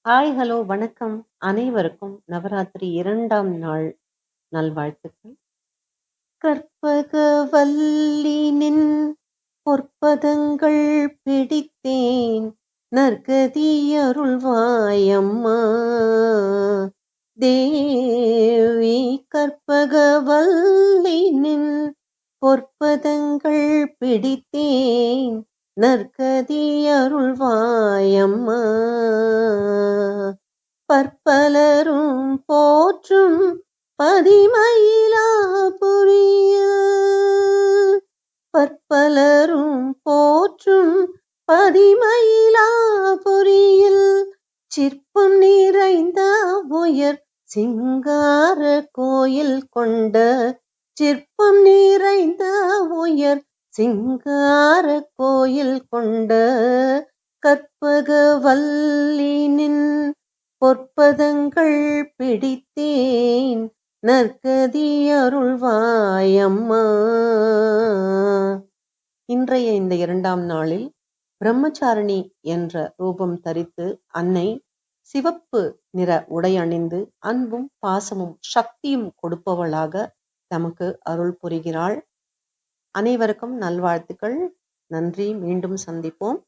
Hi, hello, வணக்கம். அனைவருக்கும் நவராத்திரி 2ஆம் நாள் நல்வாழ்த்துக்கள். கற்பகவல்லி நின் பொற்பதங்கள் பிடித்தேன், நற்கதி அருள்வாயம்மா தேவி. கற்பகவல்லி நின் பொற்பதங்கள் பிடித்தேன், நற்கதி அருள்வாயம்மா. பற்பலரும் போற்றும் பதிமயிலாபுரியில், பற்பலரும் போற்றும் பதிமயிலாபுரியில், சிற்பம் நிறைந்த உயர் சிங்கார கோயில் கொண்ட, சிற்பம் நிறைந்த உயர் சிங்கார கோயில் கொண்ட, கற்பகவல்லி நின் பொற்பதங்கள் பிடித்தேன், நற்கதி அருள்வாயம்மா. இன்றைய இந்த 2ஆம் நாளில் பிரம்மச்சாரிணி என்ற ரூபம் தரித்து அன்னை சிவப்பு நிற உடை அணிந்து அன்பும் பாசமும் சக்தியும் கொடுப்பவளாக நமக்கு அருள் புரிகிறாள். அனைவருக்கும் நல்வாழ்த்துக்கள். நன்றி. மீண்டும் சந்திப்போம்.